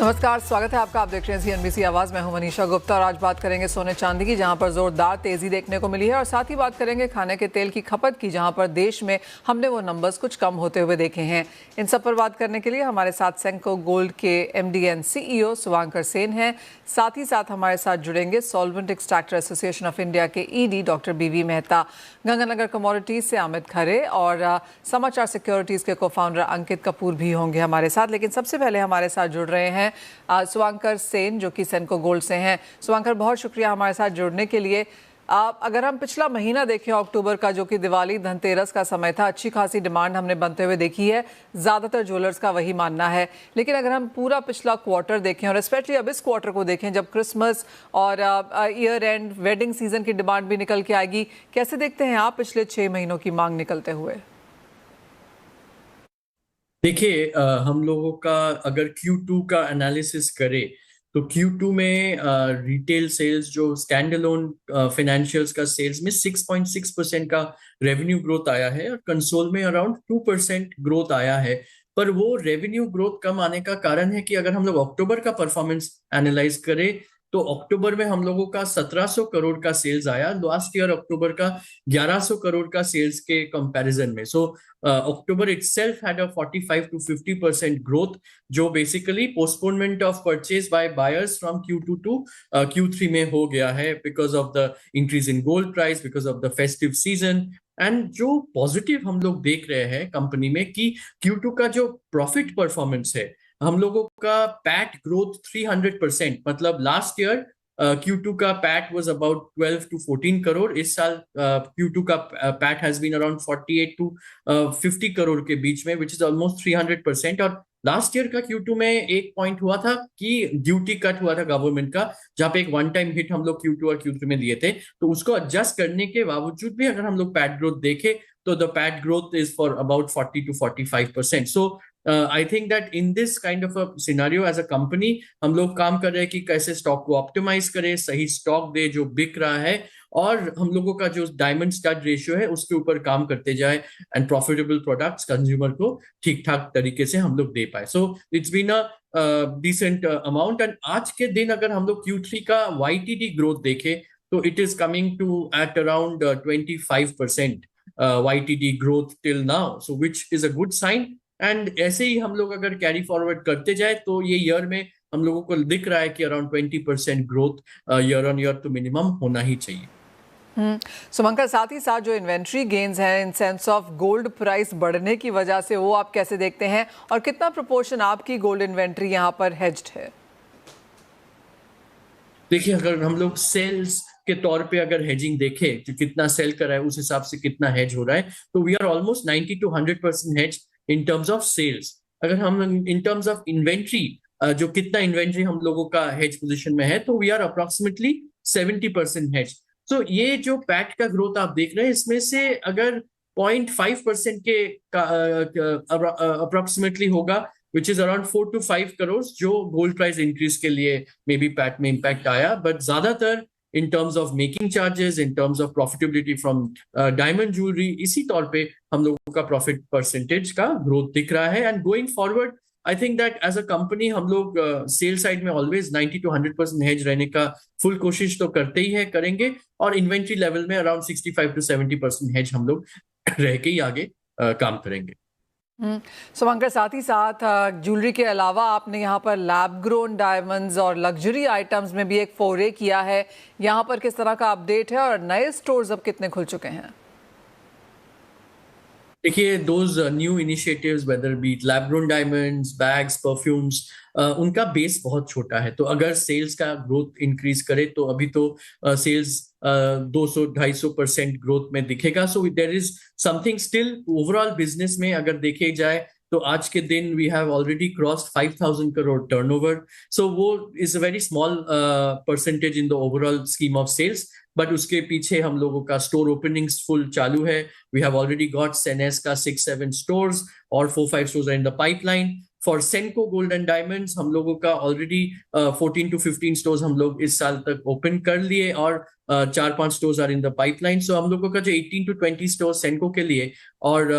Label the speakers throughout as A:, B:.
A: नमस्कार, स्वागत है आपका। आप देख रहे हैं CNBC आवाज। मैं हूं मनीषा गुप्ता और आज बात करेंगे सोने चांदी की, जहां पर जोरदार तेजी देखने को मिली है, और साथ ही बात करेंगे खाने के तेल की खपत की, जहां पर देश में हमने वो नंबर्स कुछ कम होते हुए देखे हैं। इन सब पर बात करने के लिए हमारे साथ सेंको गोल्ड के MD and CEO Shubhankar Sen हैं। साथ ही साथ हमारे साथ जुड़ेंगे solvent extractor association of India के ED doctor BV Mehta, Ganganagar commodities से अमित खरे और समाचार सिक्योरिटीज के को-फाउंडर अंकित कपूर भी होंगे हमारे साथ। लेकिन सबसे पहले हमारे साथ जुड़ रहे हैं शुभांकर सेन, जो कि सेंको गोल्ड से हैं। शुभांकर, बहुत शुक्रिया हमारे साथ जुड़ने के लिए। अगर हम पिछला महीना देखें अक्टूबर का, जो कि दिवाली धनतेरस का समय था, अच्छी खासी डिमांड हमने बनते हुए देखी है। ज़्यादातर ज्वेलर्स का वही मानना है। लेकिन अगर हम पूरा पिछला क्वार्टर देखें और स्पेशली अब इस क्वार्टर को देखें, जब क्रिसमस और ईयर एंड वेडिंग सीजन की डिमांड भी निकल के आएगी, कैसे देखते हैं आप पिछले 6 महीनों की मांग निकलते हुए?
B: देखिए, हम लोगों का अगर Q2 का एनालिसिस करें तो Q2 में रिटेल सेल्स जो स्टैंड अलोन फाइनेंशियल्स का सेल्स में 6.6% का रेवेन्यू ग्रोथ आया है और कंसोल में अराउंड 2% ग्रोथ आया है। पर वो रेवेन्यू ग्रोथ कम आने का कारण है कि अगर हम लोग अक्टूबर का परफॉर्मेंस एनालाइज करें तो अक्टूबर में हम लोगों का 1700 करोड़ का सेल्स आया, लास्ट ईयर अक्टूबर का 1100 करोड़ का सेल्स के कंपैरिजन में। सो October itself had a 45 to 50% growth, जो basically postponement of purchase by buyers from Q2 to Q3 में हो गया है because of the increase in gold price, because of the festive season। And जो positive हम लोग देख रहे हैं कंपनी में कि Q2 का जो प्रॉफिट परफॉर्मेंस है, हम लोगों का पैट ग्रोथ 300%, मतलब लास्ट ईयर Q2 का PAT was about 12 to 14 crore. इस साल Q2 का PAT has been around 48 to 50 crore के बीच में, which is almost 300%। और लास्ट ईयर का Q2 में एक पॉइंट हुआ था कि ड्यूटी कट हुआ था गवर्नमेंट का, जहां पे एक वन टाइम हिट हम लोग Q2 और Q3 में लिए थे। तो उसको एडजस्ट करने के बावजूद भी अगर हम लोग पैट ग्रोथ देखें तो the PAT growth is for about 40 to 45%। So I think that in this kind of a scenario as a company हम लोग काम कर रहे हैं कि कैसे स्टॉक को ऑप्टिमाइज करें, सही स्टॉक दे जो बिक रहा है, और हम लोगों का जो डायमंड स्टड रेशियो है उसके ऊपर काम करते जाए एंड प्रॉफिटेबल प्रोडक्ट्स कंज्यूमर को ठीक ठाक तरीके से हम लोग दे पाए। So it's been a decent amount. And आज के दिन अगर हम लोग Q3 का YTD ग्रोथ देखें तो it is coming to at around 25% YTD growth till now, so which is a good sign. And ऐसे ही हम लोग अगर कैरी फॉरवर्ड करते जाए तो ये ईयर में हम लोगों को दिख रहा है कि around 20% growth year on year तो मिनिमम होना ही चाहिए।
A: शुभंकर, साथ ही साथ जो इन्वेंट्री गेन्स हैं in sense of gold price बढ़ने की वजह से, वो आप कैसे देखते हैं और कितना प्रोपोर्शन आपकी गोल्ड इन्वेंट्री यहाँ पर हेज्ड है?
B: देखिए, अगर हम लोग सेल्स के तौर पे अगर हेजिंग देखें तो कितना सेल कर रहा है उस हिसाब से कितना हेज हो रहा है, तो we are almost 90 to 100% hedge in terms of sales. अगर हम इन टर्म्स ऑफ इन्वेंट्री, जो कितना इन्वेंट्री हम लोगों का हेज पोजीशन में है, तो वी आर अप्रोक्सीमेटली 70% हेज। तो ये जो पैट का ग्रोथ आप देख रहे हैं, इसमें से अगर 0.5% के अप्रोक्सीमेटली होगा, which is around 4 to 5 crore, जो गोल्ड प्राइस इंक्रीज के लिए मे बी पैट में इम्पैक्ट आया। बट ज्यादातर इन terms of making charges, in terms of profitability from diamond jewellery, इसी तौर पे हम लोगों का प्रॉफिट परसेंटेज का ग्रोथ दिख रहा है। And going forward I think that as a company हम लोग सेल साइड में ऑलवेज 90 to 100% हेज रहने का फुल कोशिश तो करते ही है, करेंगे, और इन्वेंट्री लेवल में अराउंड 65 to 70% हेज हम लोग रह के ही आगे काम करेंगे।
A: शुभंकर, साथ ही साथ ज्वेलरी के अलावा आपने यहाँ पर लैब ग्रोन डायमंड्स और लग्जरी आइटम्स में भी एक फोरे किया है। यहाँ पर किस तरह का अपडेट है और नए स्टोर्स अब कितने खुल चुके हैं?
B: देखिए, those new initiatives, whether be it lab grown diamonds, bags, perfumes, उनका बेस बहुत छोटा है। तो अगर सेल्स का ग्रोथ इंक्रीज करे तो अभी तो सेल्स 200-250% ग्रोथ में दिखेगा। So there is something still overall business में अगर देखे जाए तो आज के दिन we have already crossed 5000 crore turnover. So वो is a very small percentage in the overall scheme of sales, but उसके पीछे हम लोगों का स्टोर ओपनिंग्स फुल चालू है। We have already got Sennes का 6-7 स्टोर्स और 4-5 stores are in the pipeline. For Senco Gold and Diamonds हम लोगों का ऑलरेडी 14 to 15 स्टोर्स हम लोग इस साल तक ओपन कर लिए और 4-5 stores are in the pipeline. So हम लोगों का जो 18 to 20 स्टोर सेंको के लिए और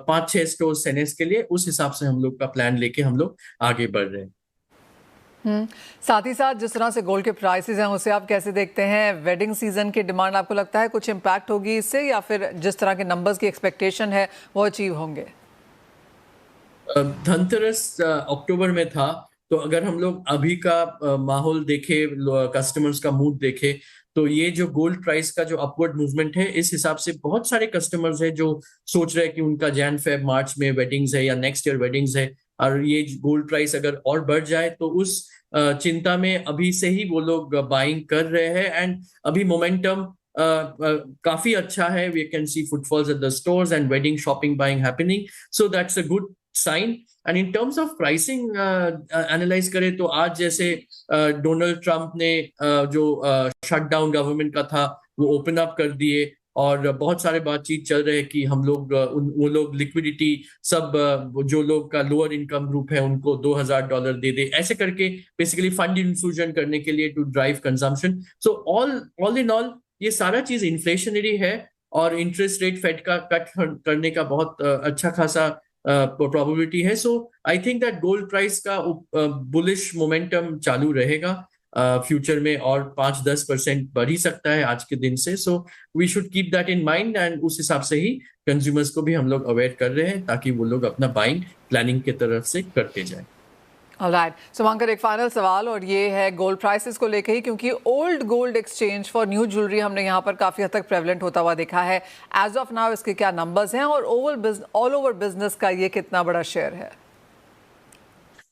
B: 5-6 स्टोर सेनेस के लिए, उस हिसाब से हम लोग का प्लान लेके हम लोग आगे बढ़ रहे हैं।
A: साथ ही साथ जिस तरह से गोल्ड के प्राइसेस हैं उसे आप कैसे देखते हैं? वेडिंग सीजन की डिमांड आपको लगता है कुछ इम्पैक्ट होगी इससे, या फिर जिस तरह के नंबर्स की एक्सपेक्टेशन है वो अचीव होंगे?
B: धनतेरस अक्टूबर में था, तो अगर हम लोग अभी का माहौल देखे, कस्टमर्स का मूड देखे, तो ये जो गोल्ड प्राइस का जो अपवर्ड मूवमेंट है, इस हिसाब से बहुत सारे कस्टमर्स हैं जो सोच रहे हैं कि उनका जैन फेब मार्च में वेडिंग्स है या नेक्स्ट ईयर वेडिंग्स है, और ये गोल्ड प्राइस अगर और बढ़ जाए तो उस चिंता में अभी से ही वो लोग बाइंग कर रहे हैं। एंड अभी मोमेंटम काफी अच्छा है। We can see footfalls at the stores and wedding shopping buying happening, so that's a good sign. And in terms of pricing analyse करें तो आज जैसे डोनाल्ड ट्रंप ने जो शटडाउन गवर्नमेंट का था वो ओपन अप कर दिए, और बहुत सारे बातचीत चल रहे हैं कि हम लोग वो लोग लिक्विडिटी सब जो लोग का लोअर इनकम ग्रुप है उनको $2,000 दे दे, ऐसे करके बेसिकली फंड इन्फ्यूजन करने के लिए to drive consumption. So all in all ये सारा चीज इन्फ्लेशनरी है, और इंटरेस्ट रेट फेड का कट करने का बहुत अच्छा खासा प्रोबेबिलिटी है। So I think that gold price का बुलिश मोमेंटम चालू रहेगा फ्यूचर में, और 5-10% बढ़ ही सकता है आज के दिन से। So we should keep that in mind, and उस हिसाब से ही कंज्यूमर्स को भी हम लोग अवेयर कर रहे हैं ताकि वो लोग अपना बाइंग प्लानिंग के तरफ से करते जाए।
A: ऑलराइट शुभंकर, एक फाइनल सवाल, और ये है गोल्ड प्राइसेस को लेकर ही, क्योंकि old gold exchange for new jewellery हमने यहाँ पर काफ़ी हद तक प्रेवलेंट होता हुआ देखा है। एज ऑफ नाउ इसके क्या नंबर्स हैं, और ऑल ओवर बिजनेस का ये कितना बड़ा शेयर है?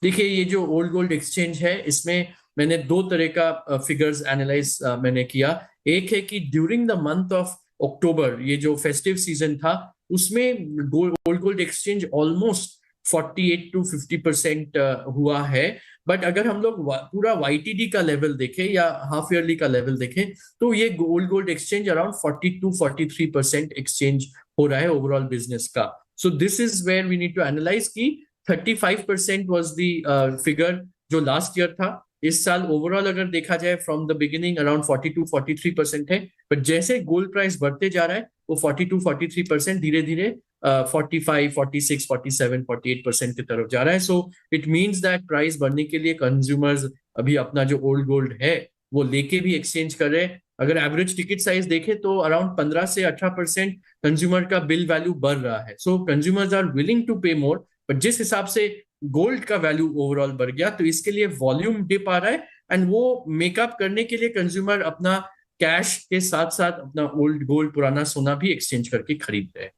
B: देखिए, ये जो ओल्ड गोल्ड एक्सचेंज है, इसमें मैंने दो तरह का फिगर्स एनालाइज मैंने किया। एक है कि during the month of October, ये जो फेस्टिव सीजन था, उसमें old gold exchange almost 48 to 50% हुआ है। बट अगर हम लोग पूरा YTD का लेवल देखें या हाफ ईयरली का लेवल देखें, तो ये old gold exchange around 42-43% exchange हो रहा है ओवरऑल बिजनेस का। So this is where we need to analyse की 35% वॉज द फिगर जो लास्ट ईयर था। इस साल ओवरऑल अगर देखा जाए फ्रॉम द बिगिनिंग अराउंड 42-43% है, बट जैसे गोल्ड प्राइस बढ़ते जा रहा है वो 42-43% धीरे धीरे 45, 46, 47, 48% की तरफ जा रहा है। So it means that price बढ़ने के लिए कंज्यूमर्स अभी अपना जो ओल्ड गोल्ड है वो लेके भी एक्सचेंज कर रहे हैं। अगर एवरेज टिकट साइज देखें तो अराउंड 15 से 18% कंज्यूमर का बिल वैल्यू बढ़ रहा है। So consumers are willing to pay more, but जिस हिसाब से गोल्ड का वैल्यू ओवरऑल बढ़ गया तो इसके लिए वॉल्यूम डिप आ रहा है, एंड वो मेकअप करने के लिए कंज्यूमर अपना कैश के साथ साथ अपना ओल्ड गोल्ड, पुराना सोना भी एक्सचेंज करके खरीद रहे हैं।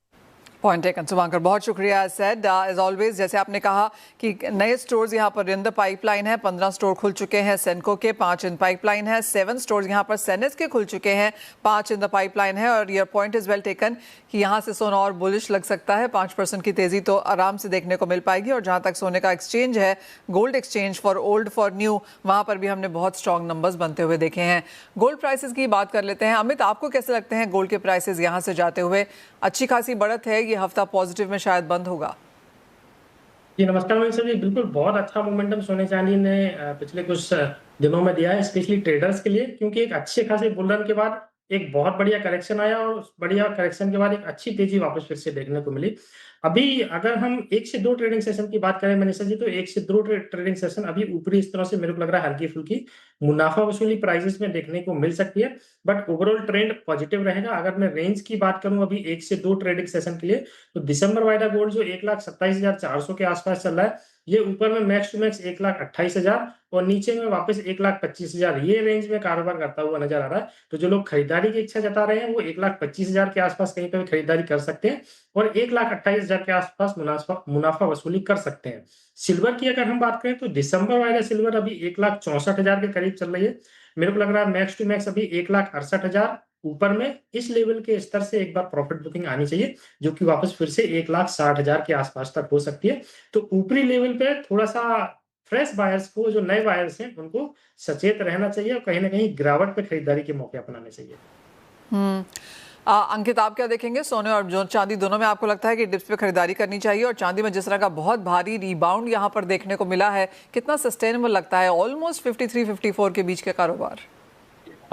A: पॉइंट टेकन शुभंकर, बहुत शुक्रिया। सेड एज ऑलवेज, जैसे आपने कहा कि नए स्टोर्स यहाँ पर इन द पाइपलाइन है, 15 स्टोर खुल चुके हैं सेनको के, 5 इन पाइपलाइन है, 7 स्टोर्स यहाँ पर सेनेस के खुल चुके हैं, 5 इन द पाइपलाइन है। और your point is well taken कि यहाँ से सोना और बुलिश लग सकता है, 5% की तेजी तो आराम से देखने को मिल पाएगी। और जहाँ तक सोने का एक्सचेंज है, gold exchange for old for new, वहाँ पर भी हमने बहुत स्ट्रॉन्ग नंबर्स बनते हुए देखे हैं। गोल्ड प्राइसेस की बात कर लेते हैं। अमित, आपको कैसे लगते हैं गोल्ड के प्राइसेस यहाँ से जाते हुए? अच्छी खासी बढ़त है, ये हफ्ता पॉजिटिव में शायद बंद होगा।
C: जी नमस्कार मनीषा जी, बिल्कुल बहुत अच्छा मोमेंटम सोने चांदी ने पिछले कुछ दिनों में दिया है, स्पेशली ट्रेडर्स के लिए, क्योंकि एक अच्छे खासे बुल रन के बाद एक बहुत बढ़िया करेक्शन आया, और उस बढ़िया करेक्शन के बाद एक अच्छी तेजी वापस फिर से देखने को मिली। अभी अगर हम 1 से 2 ट्रेडिंग सेशन की बात करें मनीषा जी, तो 1 से 2 ट्रेडिंग सेशन अभी ऊपरी इस तरह से मेरे को लग रहा है हल्की फुल्की मुनाफा वसूली प्राइसेस में देखने को मिल सकती है, बट ओवरऑल ट्रेंड पॉजिटिव रहेगा। अगर मैं रेंज की बात करूं अभी 1 से 2 ट्रेडिंग सेशन के लिए, तो दिसंबर वाइडा गोल्ड जो 1,27,400 के आसपास चल रहा है, ये ऊपर में मैक्स टू मैक्स 1,28,000 और नीचे में वापस 1,25,000, ये रेंज में कारोबार करता हुआ नजर आ रहा है। तो जो लोग खरीदारी की इच्छा जता रहे हैं वो 1,25,000 के आसपास कहीं पे भी खरीदारी कर सकते हैं, और 1,28,000 के आसपास मुनाफा वसूली कर सकते हैं। सिल्वर की अगर हम बात करें तो दिसंबर वाला सिल्वर अभी 1,64,000 के करीब चल रही है। मेरे को लग रहा है मैक्स टू मैक्स अभी 1,68,000 ऊपर में इस लेवल के स्तर से एक बार प्रॉफिट बुकिंग आनी चाहिए, जो कि वापस फिर से 1,60,000 के आसपास तक हो सकती है। तो ऊपरी लेवल पे थोड़ा सा फ्रेश बायर्स को, जो नए बायर्स हैं, उनको सचेत रहना चाहिए और कहीं ना कहीं गिरावट पे खरीदारी के मौके अपनाने चाहिए।
A: अंकित, आप क्या देखेंगे? सोने और जो चांदी दोनों में आपको लगता है कि डिप्स पे खरीदारी करनी चाहिए? और चांदी में जिस तरह का बहुत भारी रिबाउंड यहाँ पर देखने को मिला है, कितना सस्टेनेबल लगता है ऑलमोस्ट 53-54 के बीच के कारोबार?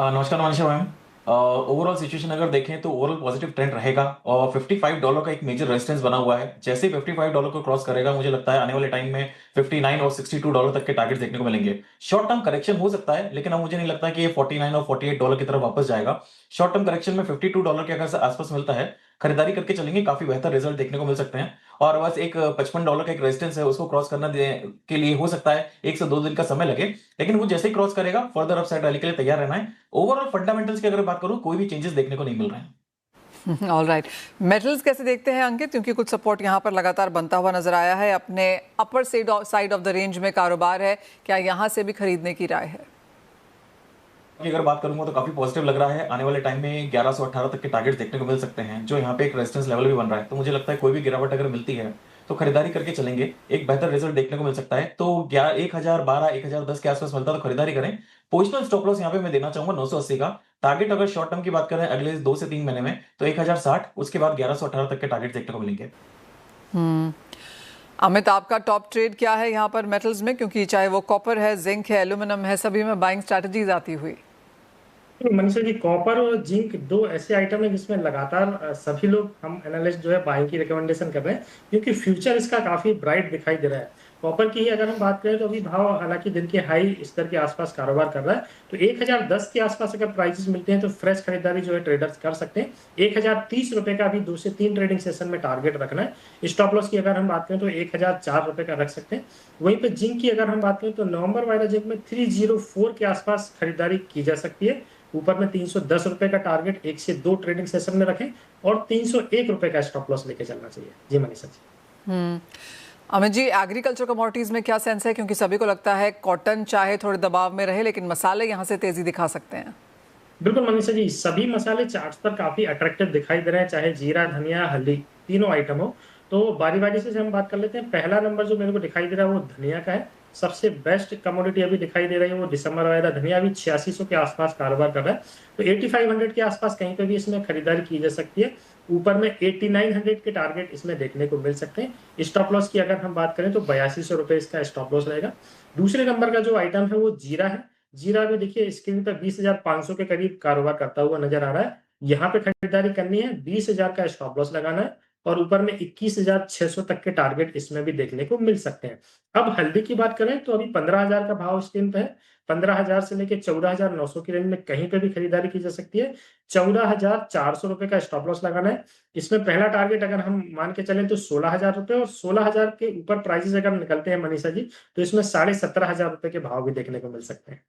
D: नमस्कार मनीषा मैम, ओवरऑल सिचुएशन अगर देखें तो ओवरऑल पॉजिटिव ट्रेंड रहेगा और $55 का एक मेजर रेजिस्टेंस बना हुआ है। जैसे ही $55 को क्रॉस करेगा मुझे लगता है आने वाले टाइम में 59 और $62 तक के टारगेट देखने को मिलेंगे। शॉर्ट टर्म करेक्शन हो सकता है, लेकिन अब मुझे नहीं लगता कि ये 49 और $48 की तरफ वापस जाएगा। शॉर्ट टर्म करेक्शन में $52 के अगर आसपास मिलता है, खरीदारी करके चलेंगे, काफी बेहतर रिजल्ट देखने को मिल सकते हैं। और बस एक $55 का एक रेजिस्टेंस है, उसको क्रॉस करना के लिए हो सकता है 1 से 2 दिन का समय लगे, लेकिन वो जैसे ही क्रॉस करेगा फर्दर अपसाइड रैली के लिए तैयार रहना है। ओवरऑल फंडामेंटल्स की अगर बात करूं, कोई भी चेंजेस देखने को नहीं मिल रहे हैं।
A: ऑल राइट, मेटल्स कैसे देखते हैं अंकित, क्योंकि कुछ सपोर्ट यहाँ पर लगातार बनता हुआ नजर आया है, अपने upper side of the range में कारोबार है, क्या यहाँ से भी खरीदने की राय है?
D: अगर बात करूंगा तो काफी पॉजिटिव लग रहा है। आने वाले टाइम में 1118 तक के टारगेट देखने को मिल सकते हैं, जो यहाँ पे एक रेजिस्टेंस लेवल भी बन रहा है। तो मुझे लगता है कोई भी गिरावट अगर मिलती है तो खरीदारी करके चलेंगे, एक बेहतर रिजल्ट देखने को मिल सकता है। तो 1012 1010 के आसपास मिलता है तो खरीदारी करें। पोजिशनल स्टॉप लॉस यहाँ पे मैं देना चाहूंगा 980 का। टारगेट अगर शॉर्ट टर्म की बात करें अगले 2 से 3 महीने में तो 1060, उसके बाद 1118 तक के टारगेट देखने को मिलेंगे।
A: अमित, आपका टॉप ट्रेड क्या है यहाँ पर मेटल्स में, क्योंकि चाहे वो कॉपर है, जिंक है, एल्यूमिनियम है, सभी में बाइंग स्ट्रैटेजीज आती हुई?
C: मनीषा जी, कॉपर और जिंक दो ऐसे आइटम है जिसमें लगातार सभी लोग, हम एनालिस्ट जो है बाइंग की रिकमेंडेशन कर रहे हैं, क्योंकि फ्यूचर इसका काफी ब्राइट दिखाई दे रहा है। कॉपर की ही अगर हम बात करें तो अभी भाव हालांकि दिन के हाई स्तर के आसपास कारोबार कर रहा है, तो 1010 के आसपास अगर प्राइसेस मिलते हैं तो फ्रेश खरीदारी जो है ट्रेडर्स कर सकते हैं। 1030 का अभी 2 से 3 ट्रेडिंग सेशन में टारगेट रखना है। स्टॉप लॉस की अगर हम बात करें तो 1004 का रख सकते हैं। वहीं पे जिंक की अगर हम बात करें तो नवंबर वाला जिंक में 304 के आसपास खरीदारी की जा सकती है। ऊपर में 310 रुपए का टारगेट 1 से 2 ट्रेडिंग सेशन में रखें और 301 रुपए का स्टॉप लॉस लेके चलना चाहिए। जी मनीषा जी।
A: अमित जी, एग्रीकल्चर कमोडिटीज में क्या सेंस है, क्योंकि सभी को लगता है कॉटन चाहे थोड़े दबाव में रहे लेकिन मसाले यहाँ से तेजी दिखा सकते हैं?
C: बिल्कुल मनीषा जी, सभी मसाले चार्ट्स पर काफी अट्रैक्टिव दिखाई दे रहे हैं, चाहे जीरा, धनिया, हल्दी तीनों आइटम हो। तो बारी बारी से हम बात कर लेते हैं। पहला नंबर जो मेरे को दिखाई दे रहा है वो धनिया का है। सबसे बेस्ट कमोडिटी अभी दिखाई दे रही है वो दिसंबर वाला धनिया, अभी 8600 के आसपास कारोबार कर रहा है। तो 8500 के आसपास कहीं पे भी इसमें खरीदारी की जा सकती है। ऊपर में 8900 के टारगेट इसमें देखने को मिल सकते हैं। स्टॉप लॉस की अगर हम बात करें तो 8200 रुपए इसका स्टॉप लॉस रहेगा। दूसरे नंबर का जो आइटम है वो जीरा है। जीरा में देखिए स्क्रीन पर 20,500 के करीब कारोबार करता हुआ नजर आ रहा है। यहाँ पे खरीदारी करनी है, 20,000 का स्टॉप लॉस लगाना है और ऊपर में 21,600 तक के टारगेट इसमें भी देखने को मिल सकते हैं। अब हल्दी की बात करें तो अभी 15,000 का भाव स्क्रीन पे है। 15,000 से लेके 14,900 की रेंज में कहीं पे भी खरीदारी की जा सकती है। 14,400 रुपए का स्टॉप लॉस लगाना है। इसमें पहला टारगेट अगर हम मान के चलें तो 16,000 रुपए, और 16,000 के ऊपर प्राइसेस अगर निकलते हैं मनीषा जी तो इसमें 17,500 रुपए के भाव भी देखने को मिल सकते हैं।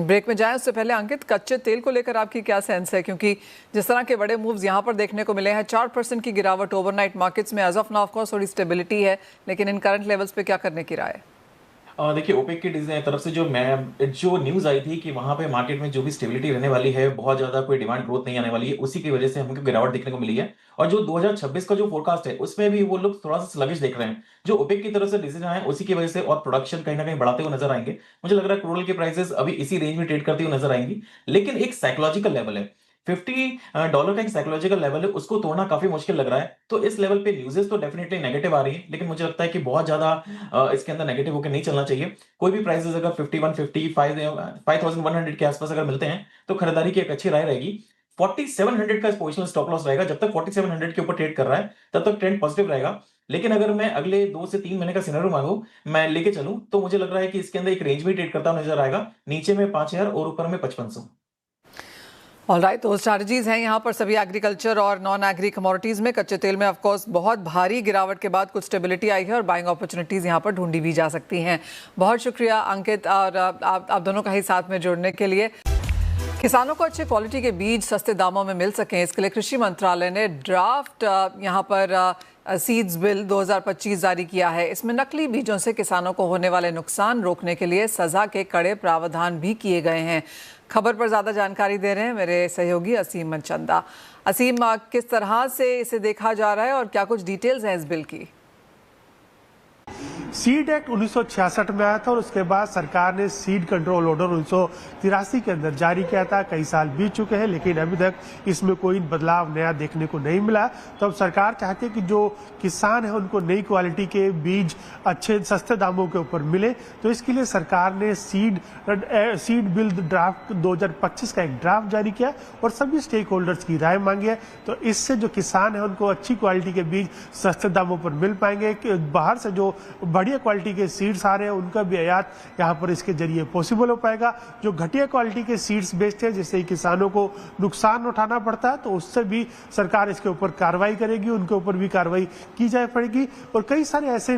A: ब्रेक में जाएं उससे पहले अंकित, कच्चे तेल को लेकर आपकी क्या सेंस है, क्योंकि जिस तरह के बड़े मूव्स यहाँ पर देखने को मिले हैं, 4% की गिरावट ओवरनाइट मार्केट्स में, as of now of course थोड़ी स्टेबिलिटी है, लेकिन इन करंट लेवल्स पे क्या करने की राय है?
D: देखिए, ओपेक की तरफ से जो न्यूज आई थी कि वहां पे मार्केट में जो भी स्टेबिलिटी रहने वाली है, बहुत ज्यादा कोई डिमांड ग्रोथ नहीं आने वाली है, उसी की वजह से हमको गिरावट देखने को मिली है। और जो 2026 का जो फोरकास्ट है उसमें भी वो लोग थोड़ा सा स्लगिश देख रहे हैं। जो ओपेक की तरफ से डिसीजन आए उसी की वजह से, और प्रोडक्शन कहीं ना कहीं बढ़ाते हुए नजर आएंगे। मुझे लग रहा है क्रूड ऑयल की प्राइसेस अभी इसी रेंज में ट्रेड करती हुई नजर आएंगी, लेकिन एक साइकोलॉजिकल लेवल है, $50 का एक साइकोलॉजिकल लेवल है, उसको तोड़ना काफी मुश्किल लग रहा है। तो इस लेवल पे न्यूज़ेस तो डेफिनेटली नेगेटिव आ रही है, लेकिन मुझे लगता है कि बहुत ज्यादा इसके अंदर नेगेटिव होकर नहीं चलना चाहिए। कोई भी प्राइसेस अगर 51,100 के आसपास अगर मिलते हैं तो खरीदारी की एक अच्छी राय रहेगी। 4700 का पोजिशनल स्टॉप लॉस रहेगा। जब तक 4700 के ऊपर ट्रेड कर रहा है तब तक ट्रेंड पॉजिटिव रहेगा। लेकिन अगर मैं अगले 2 से 3 महीने का सिनेरियो मांगू, मैं लेके चलूं, तो मुझे लग रहा है कि इसके अंदर एक रेंज में ट्रेड करता नजर आएगा, नीचे में 5,000 और ऊपर में 5500।
A: ऑलराइट, तो स्ट्रैटेजीज हैं यहाँ पर सभी एग्रीकल्चर और नॉन एग्री कमोडिटीज में। कच्चे तेल में ऑफ कोर्स बहुत भारी गिरावट के बाद कुछ स्टेबिलिटी आई है और बाइंग अपॉर्चुनिटीज यहाँ पर ढूंढी भी जा सकती हैं। बहुत शुक्रिया अंकित और आप दोनों का ही साथ में जुड़ने के लिए। किसानों को अच्छे क्वालिटी के बीज सस्ते दामों में मिल सकें, इसके लिए कृषि मंत्रालय ने ड्राफ्ट यहाँ पर सीड्स बिल 2025 जारी किया है। इसमें नकली बीजों से किसानों को होने वाले नुकसान रोकने के लिए सजा के कड़े प्रावधान भी किए गए हैं। खबर पर ज़्यादा जानकारी दे रहे हैं मेरे सहयोगी असीम मनचंदा। असीम, किस तरह से इसे देखा जा रहा है और क्या कुछ डिटेल्स हैं इस बिल की?
E: सीड एक्ट 1966 में आया था और उसके बाद सरकार ने सीड कंट्रोल ऑर्डर 1983 के अंदर जारी किया था। कई साल बीत चुके हैं लेकिन अभी तक इसमें कोई बदलाव नया देखने को नहीं मिला। तो अब सरकार चाहती है कि जो किसान है उनको नई क्वालिटी के बीज अच्छे सस्ते दामों के ऊपर मिले। तो इसके लिए सरकार ने सीड बिल ड्राफ्ट 2025 का एक ड्राफ्ट जारी किया और सभी स्टेक होल्डर्स की राय मांगी है। तो इससे जो किसान है उनको अच्छी क्वालिटी के बीज सस्ते दामों पर मिल पाएंगे। बाहर से जो बढ़िया क्वालिटी के सीड्स आ रहे हैं उनका भी आयात यहाँ पर इसके जरिए पॉसिबल हो पाएगा। जो घटिया क्वालिटी के सीड्स बेचते हैं जिससे किसानों को नुकसान उठाना पड़ता है तो उससे भी सरकार इसके ऊपर कार्रवाई करेगी, उनके ऊपर भी कार्रवाई की जाए पड़ेगी। और कई सारे ऐसे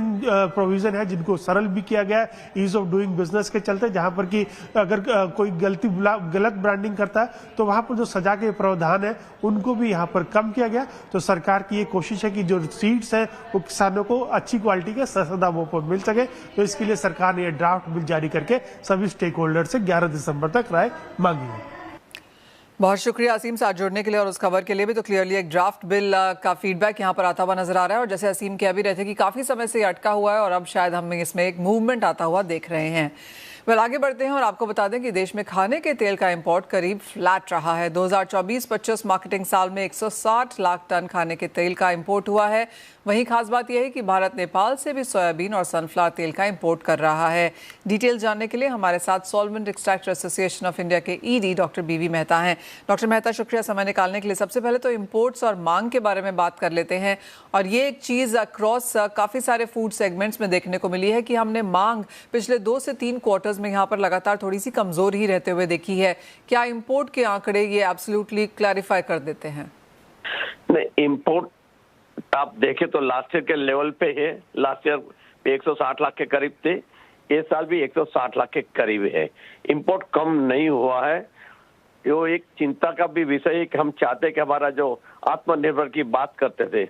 E: प्रोविजन है जिनको सरल भी किया गया है ईज ऑफ डूइंग बिजनेस के चलते, जहां पर कि अगर कोई गलत ब्रांडिंग करता है तो वहां पर जो सजा के प्रावधान है उनको भी यहाँ पर कम किया गया। तो सरकार की ये कोशिश है कि जो सीड्स है वो किसानों को अच्छी क्वालिटी के सस्ते दामों पर मिल सके। तो इसके लिए सरकार ने यह ड्राफ्ट बिल जारी करके सभी स्टेक होल्डर से 11 दिसंबर तक राय मांगी है।
A: बहुत शुक्रिया असीम साथ जुड़ने के लिए और उस खबर के लिए भी। तो क्लियरली एक ड्राफ्ट बिल का फीडबैक यहाँ पर आता हुआ नजर आ रहा है और जैसे असीम कह भी रहे थे कि काफी समय से अटका हुआ है और अब शायद हम इसमें एक मूवमेंट आता हुआ देख रहे हैं। आगे बढ़ते हैं और आपको बता दें कि देश में खाने के तेल का इंपोर्ट करीब फ्लैट रहा है। 2024-25 मार्केटिंग साल में 160 लाख टन खाने के तेल का इंपोर्ट हुआ है। वहीं खास बात यह है कि भारत नेपाल से भी सोयाबीन और सनफ्लावर तेल का इंपोर्ट कर रहा है। डिटेल जानने के लिए हमारे साथ solvent extractor association of India के ईडी डॉक्टर बीवी मेहता हैं। डॉक्टर मेहता, शुक्रिया समय निकालने के लिए। सबसे पहले तो इंपोर्ट्स और मांग के बारे में बात कर लेते हैं और ये एक चीज़ अक्रॉस काफ़ी सारे फूड सेगमेंट्स में देखने को मिली है कि हमने मांग पिछले 2 से 3 क्वार्टर्स में यहाँ पर लगातार थोड़ी सी कमज़ोर ही रहते हुए देखी है। क्या इंपोर्ट के आंकड़े ये एब्सोल्युटली क्लैरिफाई कर देते हैं?
F: नहीं, इंपोर्ट आप देखें तो लास्ट ईयर के लेवल पे है। लास्ट ईयर 160 लाख के करीब थे, इस साल भी 160 लाख के करीब है। इंपोर्ट कम नहीं हुआ है। यो एक चिंता का भी विषय है कि हम चाहते कि हमारा जो आत्मनिर्भर की बात करते थे,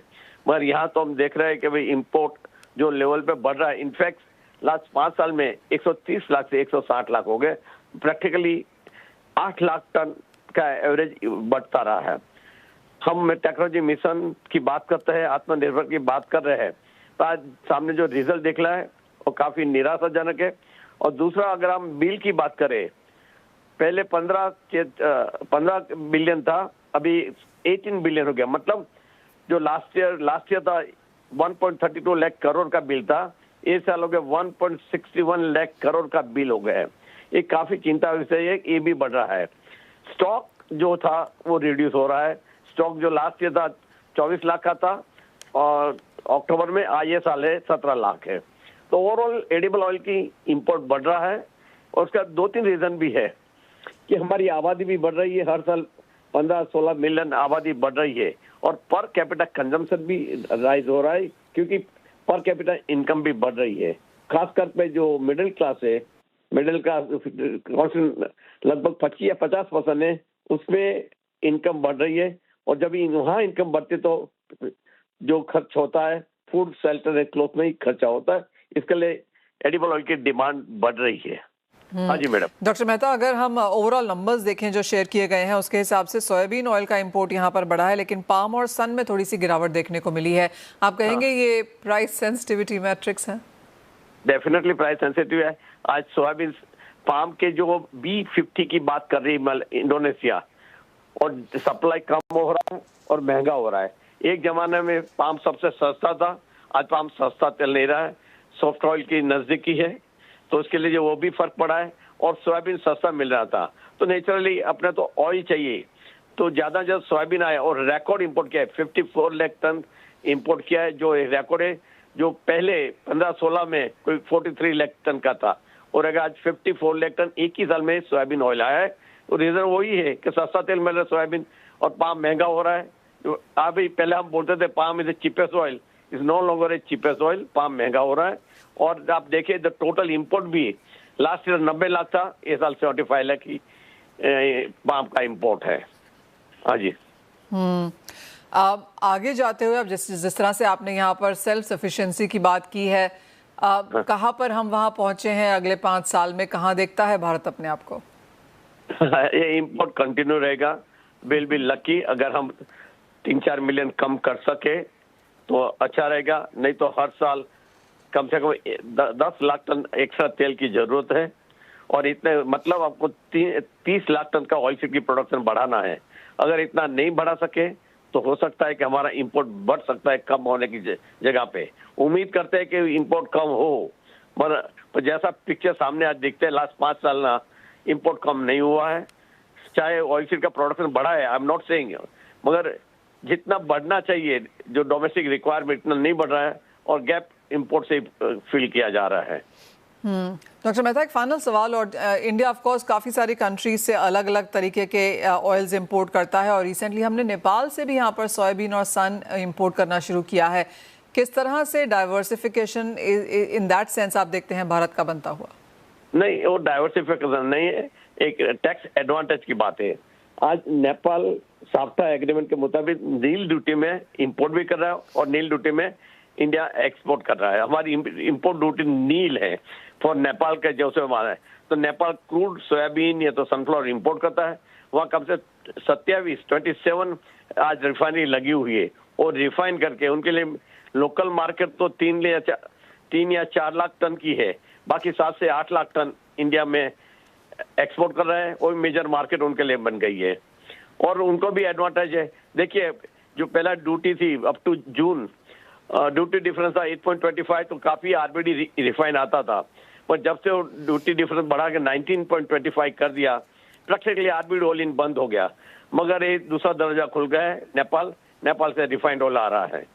F: मगर यहाँ तो हम देख रहे हैं कि भाई इंपोर्ट जो लेवल पे बढ़ रहा है। इनफैक्ट लास्ट 5 साल में 130 लाख से 160 लाख हो गए। प्रैक्टिकली 8 लाख टन का एवरेज बढ़ता रहा है। हम टेक्नोलॉजी मिशन की बात करते हैं, आत्मनिर्भर की बात कर रहे हैं, तो आज सामने जो रिजल्ट दिख रहा है वो काफी निराशाजनक है। और दूसरा, अगर हम बिल की बात करें, पहले 15 बिलियन था, अभी 18 बिलियन हो गया। मतलब जो लास्ट ईयर था 1.32 लाख करोड़ का बिल था, इस साल हो गया 1.61 लाख करोड़ का बिल हो गया है। ये काफी चिंता विषय है, ये भी बढ़ रहा है। स्टॉक जो था वो रिड्यूस हो रहा है। स्टॉक जो लास्ट ईयर था 24 लाख का था और अक्टूबर में ये साल है 17 लाख है। तो ओवरऑल एडिबल ऑयल की इंपोर्ट बढ़ रहा है और उसका 2-3 रीजन भी है कि हमारी आबादी भी बढ़ रही है। हर साल 15-16 मिलियन आबादी बढ़ रही है और पर कैपिटा कंजम्पशन भी राइज हो रहा है क्योंकि पर कैपिटा इनकम भी बढ़ रही है। खासकर पे जो मिडिल क्लास है, मिडिल क्लास लगभग 25 या 50% है, उसमें इनकम बढ़ रही है। और जब वहाँ इनकम बढ़ती तो जो खर्च होता है फूड, शेल्टर एंड क्लोथ में ही खर्चा होता है। इसके लिए एडिबल ऑयल की डिमांड बढ़ रही है। हाँ जी मैडम।
A: डॉक्टर मेहता, अगर हम ओवरऑल नंबर्स देखें जो शेयर किए गए हैं उसके हिसाब से सोयाबीन ऑयल का इंपोर्ट यहाँ पर बढ़ा है, लेकिन पाम और सन में थोड़ी सी गिरावट देखने को मिली है। आप कहेंगे ये प्राइस सेंसिटिविटी मैट्रिक्स है?
F: डेफिनेटली प्राइस सेंसिटिव है। आज सोयाबीन पाम के जो B50 की बात कर रही है इंडोनेशिया, और सप्लाई कम हो रहा है और महंगा हो रहा है। एक जमाने में पाम सबसे सस्ता था, आज पाम सस्ता चल नहीं रहा है। सॉफ्ट ऑयल की नजदीकी है तो उसके लिए जो वो भी फर्क पड़ा है और सोयाबीन सस्ता मिल रहा था। तो नेचुरली अपने तो ऑयल चाहिए, तो ज्यादा जब सोयाबीन आया और रिकॉर्ड इंपोर्ट किया है, 54 लाख टन इंपोर्ट किया है, जो रिकॉर्ड है। जो पहले 15-16 में कोई 43 लाख टन का था और अगर आज 54 लाख टन एक ही साल में सोयाबीन ऑयल आया है, तो रीजन वही है कि सस्ता तेल मिल रहा है सोयाबीन और पाम महंगा हो रहा है। अभी पहले हम बोलते थे palm is the cheapest oil, is no longer a cheapest oil. Palm महंगा हो रहा है और आप देखिए द टोटल इंपोर्ट भी लास्ट ईयर 90 लाख था, इस साल 75 लाख की पाम का इंपोर्ट है। हाँ जी।
A: आगे जाते हुए अब जिस तरह से आपने यहाँ पर सेल्फ सफिशिएंसी की बात की है, कहाँ पर हम वहाँ पहुंचे हैं अगले 5 साल में? कहाँ देखता है भारत अपने आप को?
F: ये इंपोर्ट कंटिन्यू रहेगा। विल बी लकी अगर हम 3-4 मिलियन कम कर सके तो अच्छा रहेगा, नहीं तो हर साल कम से कम 10 लाख टन एक्स्ट्रा तेल की जरूरत है, और इतने मतलब आपको 30 लाख टन का ऑयल सीड की प्रोडक्शन बढ़ाना है। अगर इतना नहीं बढ़ा सके तो हो सकता है कि हमारा इंपोर्ट बढ़ सकता है कम होने की जगह पे। उम्मीद करते हैं कि इंपोर्ट कम हो, मगर जैसा पिक्चर सामने आज दिखते हैं लास्ट 5 साल ना इंपोर्ट कम नहीं हुआ है। चाहे ऑयल सीड का प्रोडक्शन बढ़ा है, आई एम नॉट सेइंग, मगर जितना बढ़ना चाहिए जो डोमेस्टिक रिक्वायरमेंट इतना नहीं बढ़ रहा है, और गैप इंपोर्ट से फिल किया जा रहा है।
A: डॉक्टर मेहता, एक फाइनल सवाल, और इंडिया ऑफ कोर्स काफ़ी सारी कंट्रीज से अलग अलग तरीके के ऑयल्स इंपोर्ट करता है, और रिसेंटली हमने नेपाल से भी यहाँ पर सोयाबीन और सन इंपोर्ट करना शुरू किया है। किस तरह से डाइवर्सिफिकेशन इन दैट सेंस आप देखते हैं भारत का बनता हुआ?
F: नहीं, वो डाइवर्सिफिकेशन नहीं है, एक टैक्स एडवांटेज की बात है। आज नेपाल साफ्टा एग्रीमेंट के मुताबिक नील ड्यूटी में इंपोर्ट भी कर रहा है और नील ड्यूटी में इंडिया एक्सपोर्ट कर रहा है। हमारी इंपोर्ट ड्यूटी नील है फॉर नेपाल के जो से हमारा है, तो नेपाल क्रूड सोयाबीन या तो सनफ्लावर इंपोर्ट करता है। वहाँ कम से 27 आज रिफाइनरी लगी हुई है, और रिफाइन करके उनके लिए लोकल मार्केट तो 3 या 4 लाख टन की है, बाकी 7 से 8 लाख टन इंडिया में एक्सपोर्ट कर रहे हैं। वो मेजर मार्केट उनके लिए बन गई है, और उनको भी एडवांटेज है। देखिए, जो पहला ड्यूटी थी up to June, duty difference था 8.25, तो काफी आरबीडी रिफाइन आता था, पर जब से वो ड्यूटी डिफरेंस बढ़ा के 19.25 कर दिया, प्रैक्टिकली आरबीडी ऑयल इन बंद हो गया। मगर ये दूसरा दर्जा खुल गया है, नेपाल से रिफाइंड ऑयल आ रहा है।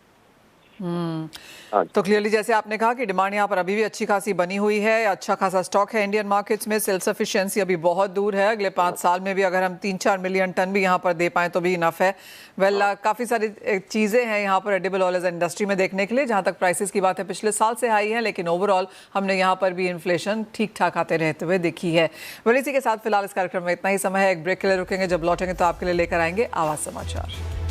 A: तो क्लियरली जैसे आपने कहा कि डिमांड यहाँ पर अभी भी अच्छी खासी बनी हुई है, अच्छा खासा स्टॉक है इंडियन मार्केट्स में, सेल्फ सफिशिएंसी अभी बहुत दूर है। अगले 5 साल में भी अगर हम 3-4 मिलियन टन भी यहाँ पर दे पाएं तो भी इनफ है। काफ़ी सारी चीज़ें हैं यहाँ पर एडिबल ऑयल इंडस्ट्री में देखने के लिए। जहाँ तक प्राइसेस की बात है, पिछले साल से हाई है, लेकिन ओवरऑल हमने यहाँ पर भी इन्फ्लेशन ठीक ठाक आते रहते हुए देखी है। इसी के साथ फिलहाल इस कार्यक्रम में इतना ही समय है। एक ब्रेक के लिए रुकेंगे, जब लौटेंगे तो आपके लिए लेकर आएंगे आवाज़ समाचार।